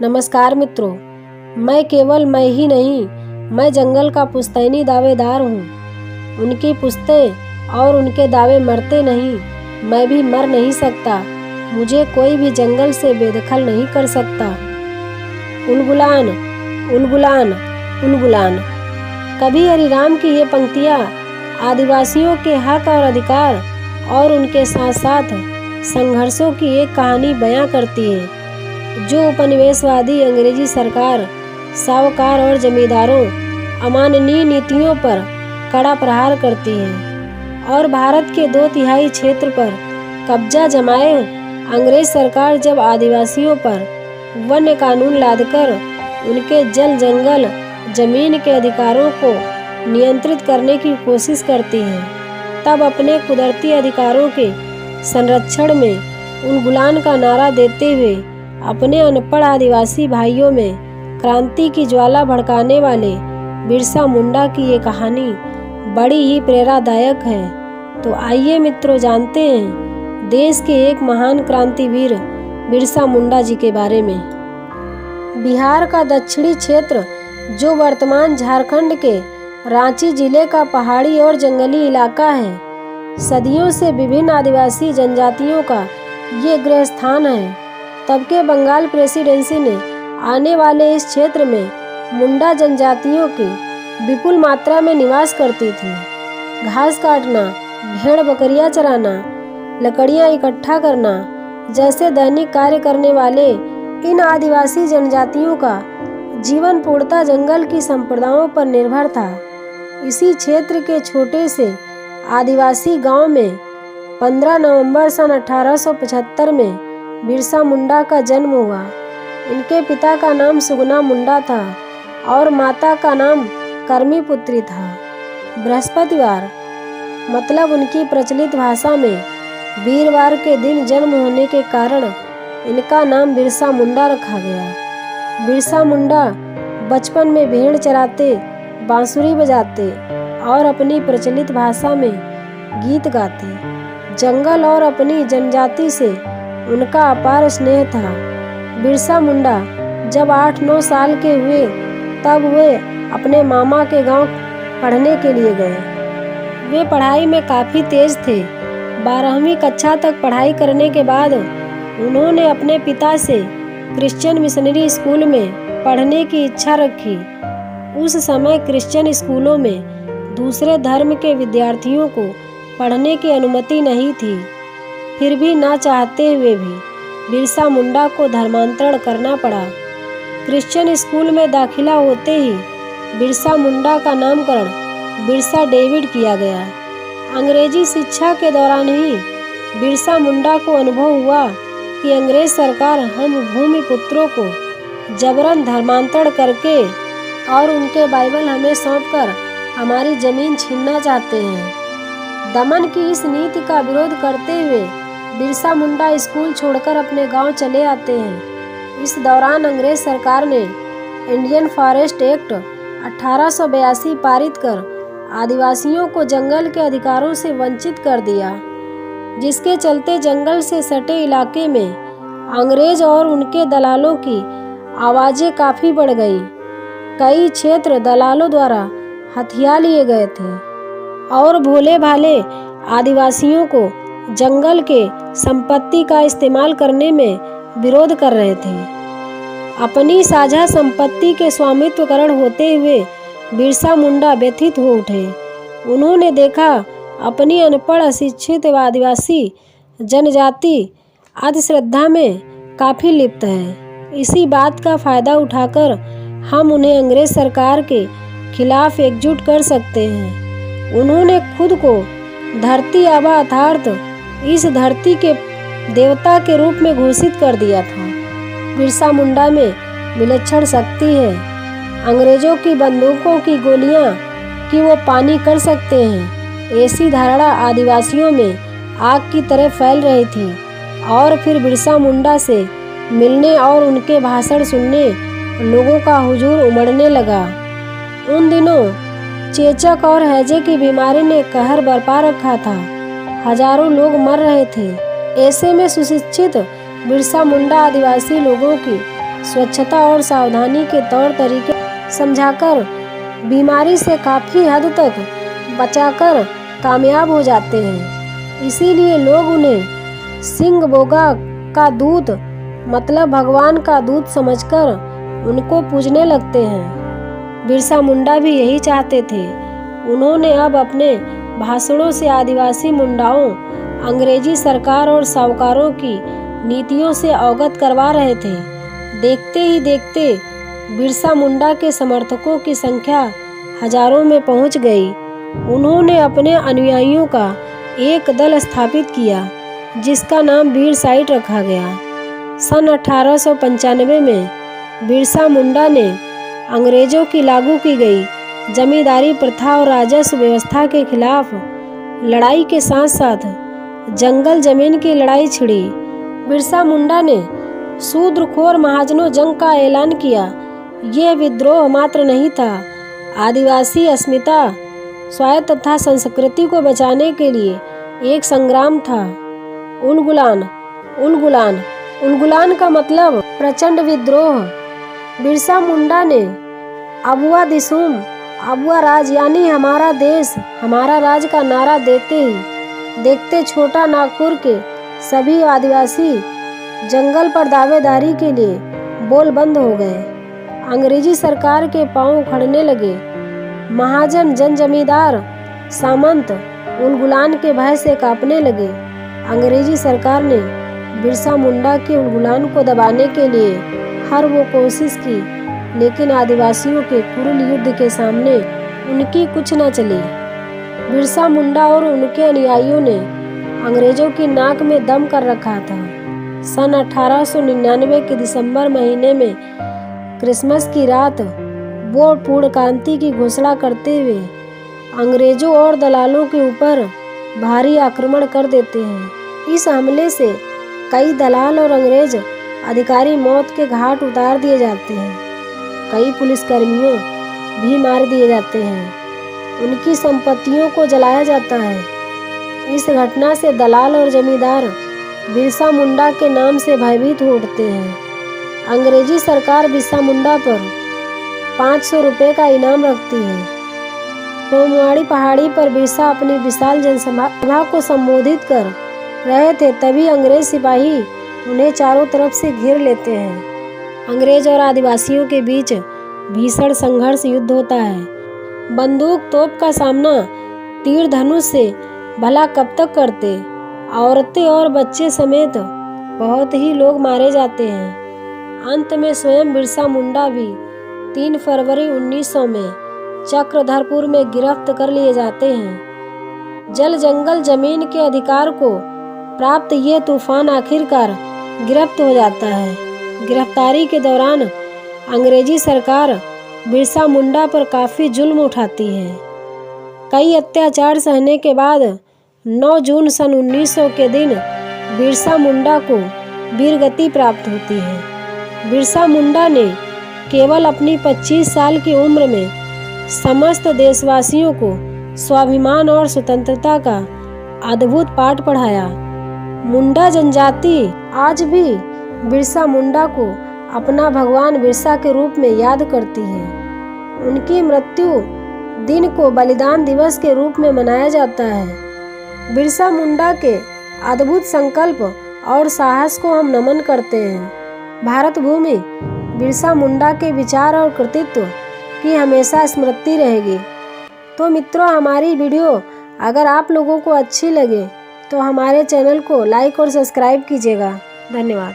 नमस्कार मित्रों, मैं ही नहीं, मैं जंगल का पुश्तैनी दावेदार हूँ। उनकी पुश्तें और उनके दावे मरते नहीं, मैं भी मर नहीं सकता। मुझे कोई भी जंगल से बेदखल नहीं कर सकता। उलगुलान उलगुलान उलगुलान। कवि हरिराम की ये पंक्तियाँ आदिवासियों के हक और अधिकार और उनके साथ साथ संघर्षों की एक कहानी बयां करती है, जो उपनिवेशवादी अंग्रेजी सरकार, साहूकार और जमींदारों अमानवीय नीतियों पर कड़ा प्रहार करती है और भारत के 2/3 क्षेत्र पर कब्जा जमाए अंग्रेज सरकार जब आदिवासियों पर वन्य कानून लादकर उनके जल जंगल जमीन के अधिकारों को नियंत्रित करने की कोशिश करती है, तब अपने कुदरती अधिकारों के संरक्षण में उलगुलान का नारा देते हुए अपने अनपढ़ आदिवासी भाइयों में क्रांति की ज्वाला भड़काने वाले बिरसा मुंडा की ये कहानी बड़ी ही प्रेरणादायक है। तो आइए मित्रों, जानते हैं देश के एक महान क्रांतिवीर बिरसा मुंडा जी के बारे में। बिहार का दक्षिणी क्षेत्र, जो वर्तमान झारखंड के रांची जिले का पहाड़ी और जंगली इलाका है, सदियों से विभिन्न आदिवासी जनजातियों का ये गृह स्थान है। तब के बंगाल प्रेसिडेंसी ने आने वाले इस क्षेत्र में मुंडा जनजातियों की विपुल मात्रा में निवास करती थी। घास काटना, भेड़ बकरियां चराना, लकड़ियां इकट्ठा करना जैसे दैनिक कार्य करने वाले इन आदिवासी जनजातियों का जीवन पूर्णतः जंगल की संप्रदायों पर निर्भर था। इसी क्षेत्र के छोटे से आदिवासी गांव में 15 नवंबर सन 1875 में बिरसा मुंडा का जन्म हुआ। इनके पिता का नाम सुगना मुंडा था और माता का नाम कर्मी पुत्री था। बृहस्पतिवार मतलब उनकी प्रचलित भाषा में वीरवार के दिन जन्म होने के कारण इनका नाम बिरसा मुंडा रखा गया। बिरसा मुंडा बचपन में भेड़ चराते, बांसुरी बजाते और अपनी प्रचलित भाषा में गीत गाते। जंगल और अपनी जनजाति से उनका अपार स्नेह था। बिरसा मुंडा जब 8-9 साल के हुए तब वे अपने मामा के गांव पढ़ने के लिए गए। वे पढ़ाई में काफ़ी तेज थे। 12वीं कक्षा तक पढ़ाई करने के बाद उन्होंने अपने पिता से क्रिश्चियन मिशनरी स्कूल में पढ़ने की इच्छा रखी। उस समय क्रिश्चियन स्कूलों में दूसरे धर्म के विद्यार्थियों को पढ़ने की अनुमति नहीं थी। फिर भी ना चाहते हुए भी बिरसा मुंडा को धर्मांतरण करना पड़ा। क्रिश्चियन स्कूल में दाखिला होते ही बिरसा मुंडा का नामकरण बिरसा डेविड किया गया। अंग्रेजी शिक्षा के दौरान ही बिरसा मुंडा को अनुभव हुआ कि अंग्रेज सरकार हम भूमि पुत्रों को जबरन धर्मांतरण करके और उनके बाइबल हमें सौंपकर हमारी ज़मीन छीनना चाहते हैं। दमन की इस नीति का विरोध करते हुए बिरसा मुंडा स्कूल छोड़कर अपने गांव चले आते हैं। इस दौरान अंग्रेज सरकार ने इंडियन फॉरेस्ट एक्ट 1882 पारित कर आदिवासियों को जंगल के अधिकारों से वंचित कर दिया, जिसके चलते जंगल से सटे इलाके में अंग्रेज और उनके दलालों की आवाज़ें काफ़ी बढ़ गईं। कई क्षेत्र दलालों द्वारा हथिया लिए गए थे और भोले भाले आदिवासियों को जंगल के संपत्ति का इस्तेमाल करने में विरोध कर रहे थे। अपनी साझा संपत्ति के स्वामित्वकरण होते हुए बिरसा मुंडा व्यथित हो उठे। उन्होंने देखा अपनी अनपढ़ अशिक्षित आदिवासी जनजाति अंधश्रद्धा में काफ़ी लिप्त है। इसी बात का फ़ायदा उठाकर हम उन्हें अंग्रेज सरकार के खिलाफ एकजुट कर सकते हैं। उन्होंने खुद को धरती आबा अर्थात इस धरती के देवता के रूप में घोषित कर दिया था। बिरसा मुंडा में विलक्षण शक्ति है। अंग्रेजों की बंदूकों की गोलियां कि वो पानी कर सकते हैं, ऐसी धारणा आदिवासियों में आग की तरह फैल रही थी। और फिर बिरसा मुंडा से मिलने और उनके भाषण सुनने लोगों का हुजूम उमड़ने लगा। उन दिनों चेचक और हैजे की बीमारी ने कहर बरपा रखा था। हजारों लोग मर रहे थे। ऐसे में सुशिक्षित बिरसा मुंडा आदिवासी लोगों की स्वच्छता और सावधानी के तौर तरीके समझाकर बीमारी से काफ़ी हद तक बचाकर कामयाब हो जाते हैं। इसीलिए लोग उन्हें सिंह बोगा का दूत मतलब भगवान का दूत समझकर उनको पूजने लगते हैं। बिरसा मुंडा भी यही चाहते थे। उन्होंने अब अपने भाषणों से आदिवासी मुंडाओं, अंग्रेजी सरकार और साहूकारों की नीतियों से अवगत करवा रहे थे। देखते ही देखते बिरसा मुंडा के समर्थकों की संख्या हजारों में पहुंच गई। उन्होंने अपने अनुयायियों का एक दल स्थापित किया जिसका नाम बीर साइट रखा गया। सन 1895 में बिरसा मुंडा ने अंग्रेजों की लागू की गई जमींदारी प्रथा और राजस्व व्यवस्था के खिलाफ लड़ाई के साथ साथ जंगल जमीन की लड़ाई छिड़ी। बिरसा मुंडा ने शूद्रखोर महाजनों जंग का ऐलान किया। यह विद्रोह मात्र नहीं था, आदिवासी अस्मिता, स्वायत्त तथा संस्कृति को बचाने के लिए एक संग्राम था। उलगुलान उलगुलान उलगुलान का मतलब प्रचंड विद्रोह। बिरसा मुंडा ने अबुआ दिसुम, अबुआ राज यानी हमारा देश हमारा राज का नारा देते ही देखते छोटा नागपुर के सभी आदिवासी जंगल पर दावेदारी के लिए बोल बंद हो गए। अंग्रेजी सरकार के पांव उखड़ने लगे। महाजन, जन जमींदार, सामंत उलगुलान के भय से कांपने लगे। अंग्रेजी सरकार ने बिरसा मुंडा के उलगुलान को दबाने के लिए हर वो कोशिश की, लेकिन आदिवासियों के क्रूर युद्ध के सामने उनकी कुछ न चली। बिरसा मुंडा और उनके अनुयायियों ने अंग्रेजों की नाक में दम कर रखा था। सन 1899 के दिसंबर महीने में क्रिसमस की रात वो पूर्ण क्रांति की घोषणा करते हुए अंग्रेजों और दलालों के ऊपर भारी आक्रमण कर देते हैं। इस हमले से कई दलाल और अंग्रेज अधिकारी मौत के घाट उतार दिए जाते हैं। कई पुलिसकर्मियों भी मार दिए जाते हैं। उनकी संपत्तियों को जलाया जाता है। इस घटना से दलाल और जमींदार बिरसा मुंडा के नाम से भयभीत हो उठते हैं। अंग्रेजी सरकार बिरसा मुंडा पर 500 रुपये का इनाम रखती है। सोमवाड़ी पहाड़ी पर बिरसा अपनी विशाल जनसभा को संबोधित कर रहे थे, तभी अंग्रेज सिपाही उन्हें चारों तरफ से घेर लेते हैं। अंग्रेज और आदिवासियों के बीच भीषण संघर्ष युद्ध होता है। बंदूक तोप का सामना तीर धनुष से भला कब तक करते। औरतें और बच्चे समेत बहुत ही लोग मारे जाते हैं। अंत में स्वयं बिरसा मुंडा भी 3 फरवरी 1900 में चक्रधरपुर में गिरफ्त कर लिए जाते हैं। जल जंगल जमीन के अधिकार को प्राप्त ये तूफान आखिरकार गिरफ्त हो जाता है। गिरफ्तारी के दौरान अंग्रेजी सरकार बिरसा मुंडा पर काफ़ी जुल्म उठाती है। कई अत्याचार सहने के बाद 9 जून सन 1900 के दिन बिरसा मुंडा को वीरगति प्राप्त होती है। बिरसा मुंडा ने केवल अपनी 25 साल की उम्र में समस्त देशवासियों को स्वाभिमान और स्वतंत्रता का अद्भुत पाठ पढ़ाया। मुंडा जनजाति आज भी बिरसा मुंडा को अपना भगवान बिरसा के रूप में याद करती है। उनकी मृत्यु दिन को बलिदान दिवस के रूप में मनाया जाता है। बिरसा मुंडा के अद्भुत संकल्प और साहस को हम नमन करते हैं। भारत भूमि बिरसा मुंडा के विचार और कृतित्व की हमेशा स्मृति रहेगी। तो मित्रों, हमारी वीडियो अगर आप लोगों को अच्छी लगे तो हमारे चैनल को लाइक और सब्सक्राइब कीजिएगा। धन्यवाद।